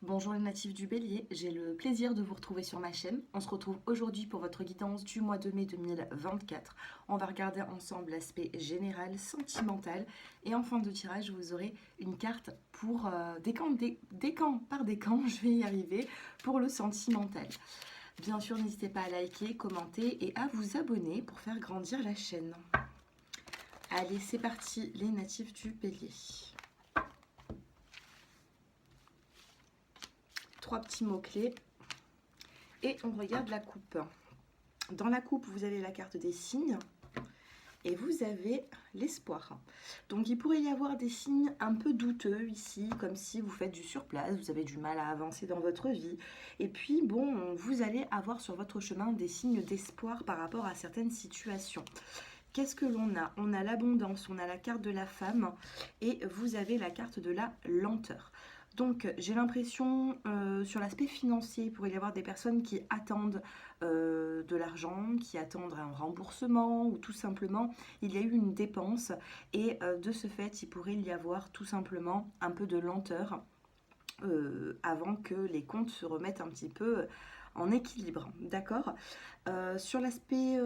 Bonjour les natifs du Bélier, j'ai le plaisir de vous retrouver sur ma chaîne. On se retrouve aujourd'hui pour votre guidance du mois de mai 2024. On va regarder ensemble l'aspect général, sentimental. Et en fin de tirage, vous aurez une carte pour décan par décan, je vais y arriver, pour le sentimental. Bien sûr, n'hésitez pas à liker, commenter et à vous abonner pour faire grandir la chaîne. Allez, c'est parti les natifs du Bélier. Trois petits mots-clés et on regarde la coupe. Dans la coupe, vous avez la carte des signes et vous avez l'espoir. Donc il pourrait y avoir des signes un peu douteux ici, comme si vous faites du surplace, vous avez du mal à avancer dans votre vie. Et puis bon, vous allez avoir sur votre chemin des signes d'espoir par rapport à certaines situations. Qu'est-ce que l'on a? On a l'abondance, on a la carte de la femme et vous avez la carte de la lenteur. Donc j'ai l'impression sur l'aspect financier, il pourrait y avoir des personnes qui attendent de l'argent, qui attendent un remboursement ou tout simplement il y a eu une dépense et de ce fait il pourrait y avoir tout simplement un peu de lenteur avant que les comptes se remettent un petit peu en équilibre, d'accord. Sur l'aspect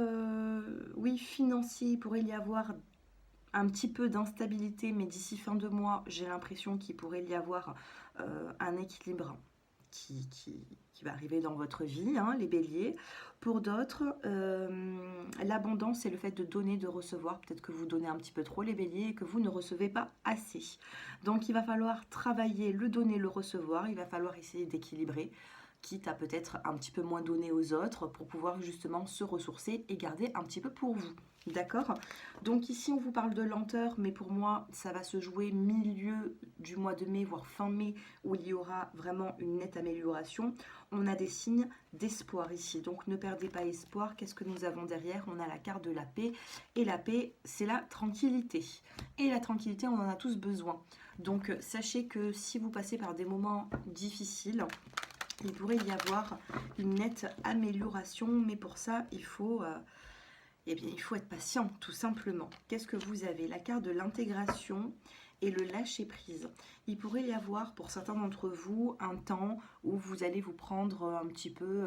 oui financier, il pourrait y avoir un petit peu d'instabilité, mais d'ici fin de mois, j'ai l'impression qu'il pourrait y avoir un équilibre qui va arriver dans votre vie, hein, les béliers. Pour d'autres, l'abondance, c'est le fait de donner, de recevoir. Peut-être que vous donnez un petit peu trop, les béliers, et que vous ne recevez pas assez. Donc, il va falloir travailler le donner, le recevoir. Il va falloir essayer d'équilibrer, quitte à peut-être un petit peu moins donner aux autres pour pouvoir justement se ressourcer et garder un petit peu pour vous. D'accord? Donc ici, on vous parle de lenteur, mais pour moi, ça va se jouer milieu du mois de mai, voire fin mai, où il y aura vraiment une nette amélioration. On a des signes d'espoir ici, donc ne perdez pas espoir. Qu'est-ce que nous avons derrière? On a la carte de la paix, et la paix, c'est la tranquillité. Et la tranquillité, on en a tous besoin. Donc sachez que si vous passez par des moments difficiles, il pourrait y avoir une nette amélioration, mais pour ça, eh bien, il faut être patient, tout simplement. Qu'est-ce que vous avez? La carte de l'intégration et le lâcher-prise. Il pourrait y avoir, pour certains d'entre vous, un temps où vous allez vous prendre un petit peu...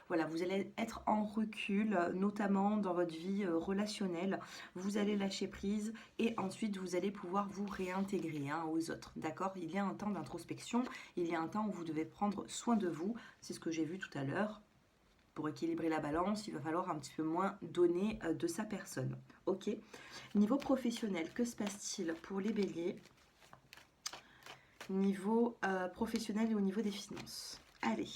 voilà, vous allez être en recul, notamment dans votre vie relationnelle. Vous allez lâcher prise et ensuite, vous allez pouvoir vous réintégrer hein, aux autres. D'accord? Il y a un temps d'introspection, il y a un temps où vous devez prendre soin de vous. C'est ce que j'ai vu tout à l'heure. Pour équilibrer la balance, il va falloir un petit peu moins donner de sa personne. Ok. Niveau professionnel, que se passe-t-il pour les béliers? Niveau professionnel et au niveau des finances. Allez.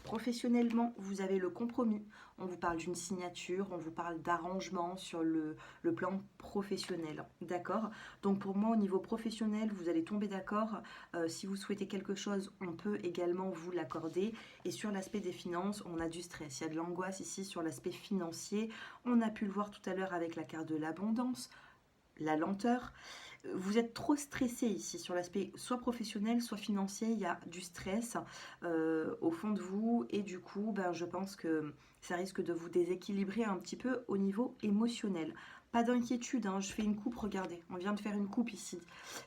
Professionnellement, vous avez le compromis. On vous parle d'une signature, on vous parle d'arrangement sur le plan professionnel. D'accord? Donc pour moi, au niveau professionnel, vous allez tomber d'accord. Si vous souhaitez quelque chose, on peut également vous l'accorder. Et sur l'aspect des finances, on a du stress. Il y a de l'angoisse ici sur l'aspect financier. On a pu le voir tout à l'heure avec la carte de l'abondance, la lenteur. Vous êtes trop stressé ici sur l'aspect soit professionnel, soit financier. Il y a du stress au fond de vous et du coup, ben, je pense que ça risque de vous déséquilibrer un petit peu au niveau émotionnel. Pas d'inquiétude, hein, je fais une coupe, regardez, on vient de faire une coupe ici.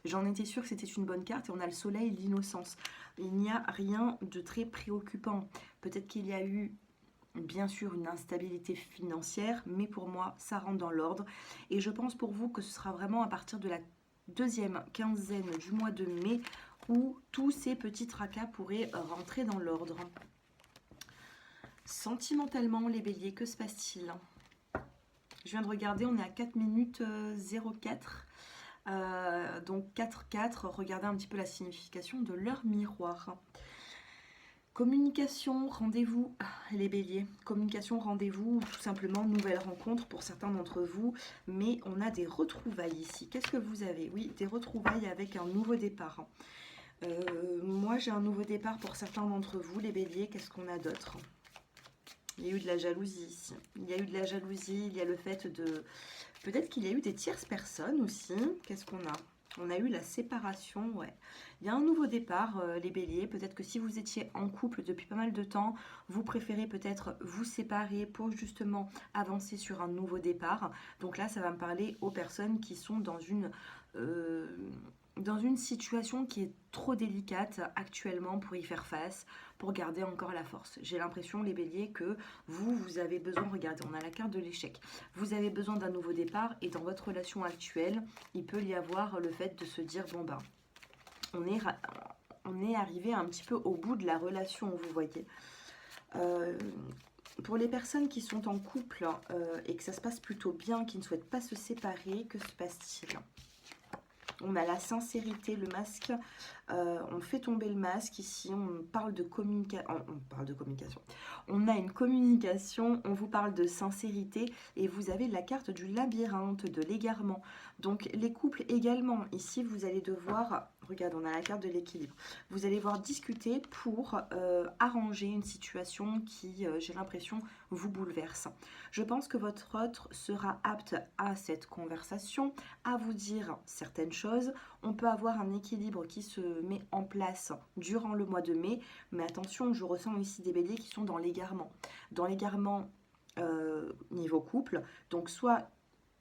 J'en étais sûre que c'était une bonne carte et on a le soleil, l'innocence. Il n'y a rien de très préoccupant. Peut-être qu'il y a eu bien sûr une instabilité financière, mais pour moi, ça rentre dans l'ordre. Et je pense pour vous que ce sera vraiment à partir de la deuxième quinzaine du mois de mai où tous ces petits tracas pourraient rentrer dans l'ordre. Sentimentalement, les béliers, que se passe-t-il? Je viens de regarder, on est à 4 minutes 04. Donc 4-4, regardez un petit peu la signification de leur miroir. Communication, rendez-vous, les béliers. Communication, rendez-vous, tout simplement nouvelle rencontre pour certains d'entre vous. Mais on a des retrouvailles ici. Qu'est-ce que vous avez? Oui, des retrouvailles avec un nouveau départ. Moi, j'ai un nouveau départ pour certains d'entre vous, les béliers. Qu'est-ce qu'on a d'autre? Il y a eu de la jalousie ici. Il y a eu de la jalousie, il y a le fait de... Peut-être qu'il y a eu des tierces personnes aussi. Qu'est-ce qu'on a? On a eu la séparation, ouais. Il y a un nouveau départ, les béliers. Peut-être que si vous étiez en couple depuis pas mal de temps, vous préférez peut-être vous séparer pour justement avancer sur un nouveau départ. Donc là, ça va me parler aux personnes qui sont dans une... dans une situation qui est trop délicate actuellement pour y faire face, pour garder encore la force. J'ai l'impression, les béliers, que vous avez besoin, regardez, on a la carte de l'échec, vous avez besoin d'un nouveau départ et dans votre relation actuelle, il peut y avoir le fait de se dire, bon ben, on est arrivé un petit peu au bout de la relation, vous voyez. Pour les personnes qui sont en couple et que ça se passe plutôt bien, qui ne souhaitent pas se séparer, que se passe-t-il? On a la sincérité, le masque, on fait tomber le masque ici, on parle de communication. On a une communication, on vous parle de sincérité et vous avez la carte du labyrinthe, de l'égarement. Donc les couples également, ici vous allez devoir, regarde, on a la carte de l'équilibre. Vous allez devoir discuter pour arranger une situation qui, j'ai l'impression, vous bouleverse. Je pense que votre autre sera apte à cette conversation, à vous dire certaines choses. On peut avoir un équilibre qui se met en place durant le mois de mai, mais attention, je ressens ici des béliers qui sont dans l'égarement. Dans l'égarement niveau couple, donc soit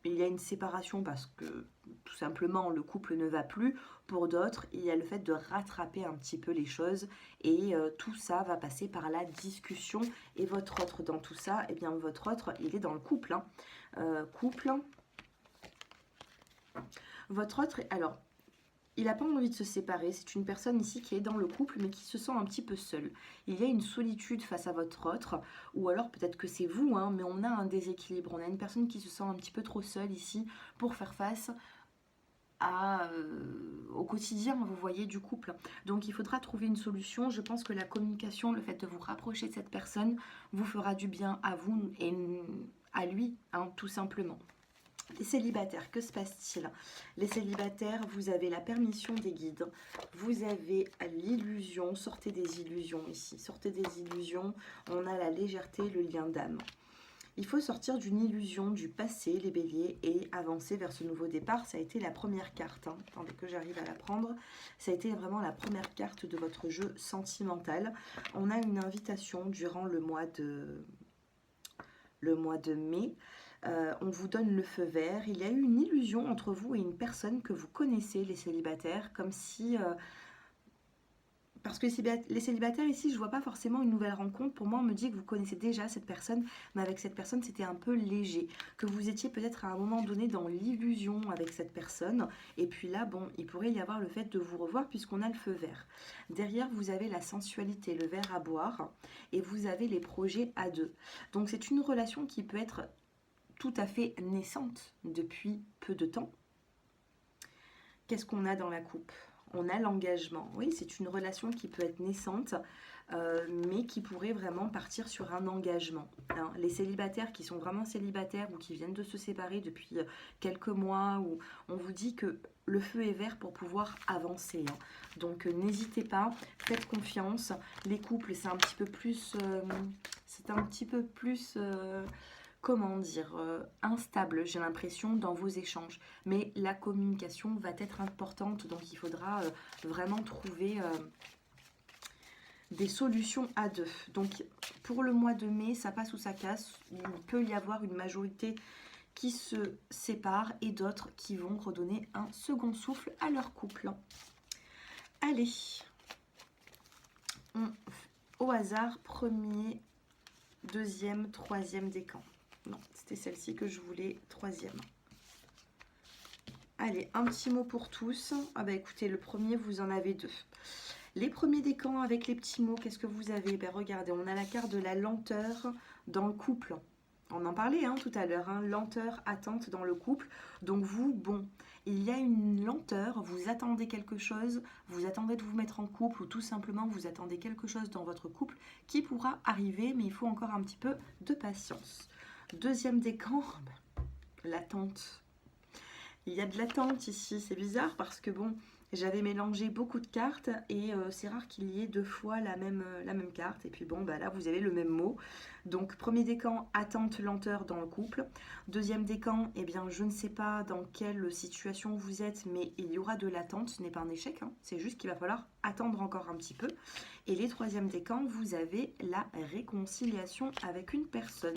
il y a une séparation parce que tout simplement le couple ne va plus. Pour d'autres, il y a le fait de rattraper un petit peu les choses et tout ça va passer par la discussion. Et votre autre dans tout ça, eh bien votre autre, il est dans le couple. Couple. Votre autre, alors, il n'a pas envie de se séparer. C'est une personne ici qui est dans le couple mais qui se sent un petit peu seule. Il y a une solitude face à votre autre, ou alors peut-être que c'est vous, hein, mais on a un déséquilibre. On a une personne qui se sent un petit peu trop seule ici pour faire face au quotidien, vous voyez, du couple. Donc il faudra trouver une solution. Je pense que la communication, le fait de vous rapprocher de cette personne, vous fera du bien à vous et à lui, hein, tout simplement. Les célibataires, que se passe-t-il? Les célibataires, vous avez la permission des guides, vous avez l'illusion, sortez des illusions ici, sortez des illusions, on a la légèreté, le lien d'âme. Il faut sortir d'une illusion du passé, les béliers, et avancer vers ce nouveau départ. Ça a été la première carte, hein. Attendez que j'arrive à la prendre. Ça a été vraiment la première carte de votre jeu sentimental. On a une invitation durant le mois de mai. On vous donne le feu vert. Il y a eu une illusion entre vous et une personne que vous connaissez, les célibataires, comme si... parce que les célibataires ici, je ne vois pas forcément une nouvelle rencontre. Pour moi, on me dit que vous connaissez déjà cette personne, mais avec cette personne, c'était un peu léger. Que vous étiez peut-être à un moment donné dans l'illusion avec cette personne. Et puis là, bon, il pourrait y avoir le fait de vous revoir puisqu'on a le feu vert. Derrière, vous avez la sensualité, le verre à boire. Et vous avez les projets à deux. Donc, c'est une relation qui peut être tout à fait naissante depuis peu de temps. Qu'est-ce qu'on a dans la coupe? On a l'engagement. Oui, c'est une relation qui peut être naissante, mais qui pourrait vraiment partir sur un engagement. Hein. Les célibataires qui sont vraiment célibataires ou qui viennent de se séparer depuis quelques mois, où on vous dit que le feu est vert pour pouvoir avancer. Hein. Donc n'hésitez pas, faites confiance. Les couples, c'est un petit peu plus... comment dire, instable, j'ai l'impression, dans vos échanges. Mais la communication va être importante, donc il faudra vraiment trouver des solutions à deux. Donc pour le mois de mai, ça passe ou ça casse. Il peut y avoir une majorité qui se sépare et d'autres qui vont redonner un second souffle à leur couple. Allez, au hasard, premier, deuxième, troisième décan. Non, c'était celle-ci que je voulais, troisième. Allez, un petit mot pour tous. Ah bah écoutez, le premier, vous en avez deux. Les premiers décans avec les petits mots, qu'est-ce que vous avez? Ben regardez, on a la carte de la lenteur dans le couple. On en parlait hein, tout à l'heure, hein, lenteur, attente dans le couple. Donc vous, bon, il y a une lenteur, vous attendez quelque chose, vous attendez de vous mettre en couple ou tout simplement vous attendez quelque chose dans votre couple qui pourra arriver, mais il faut encore un petit peu de patience. Deuxième décan, l'attente. Il y a de l'attente ici, c'est bizarre parce que bon, j'avais mélangé beaucoup de cartes et c'est rare qu'il y ait deux fois la même carte. Et puis bon, bah là vous avez le même mot. Donc premier décan, attente, lenteur dans le couple. Deuxième décan, eh bien je ne sais pas dans quelle situation vous êtes, mais il y aura de l'attente, ce n'est pas un échec, hein. C'est juste qu'il va falloir attendre encore un petit peu. Et les troisième décans, vous avez la réconciliation avec une personne,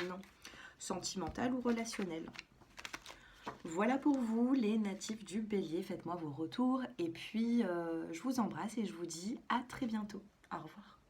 sentimentale ou relationnelle. Voilà pour vous les natifs du Bélier, faites-moi vos retours et puis je vous embrasse et je vous dis à très bientôt. Au revoir.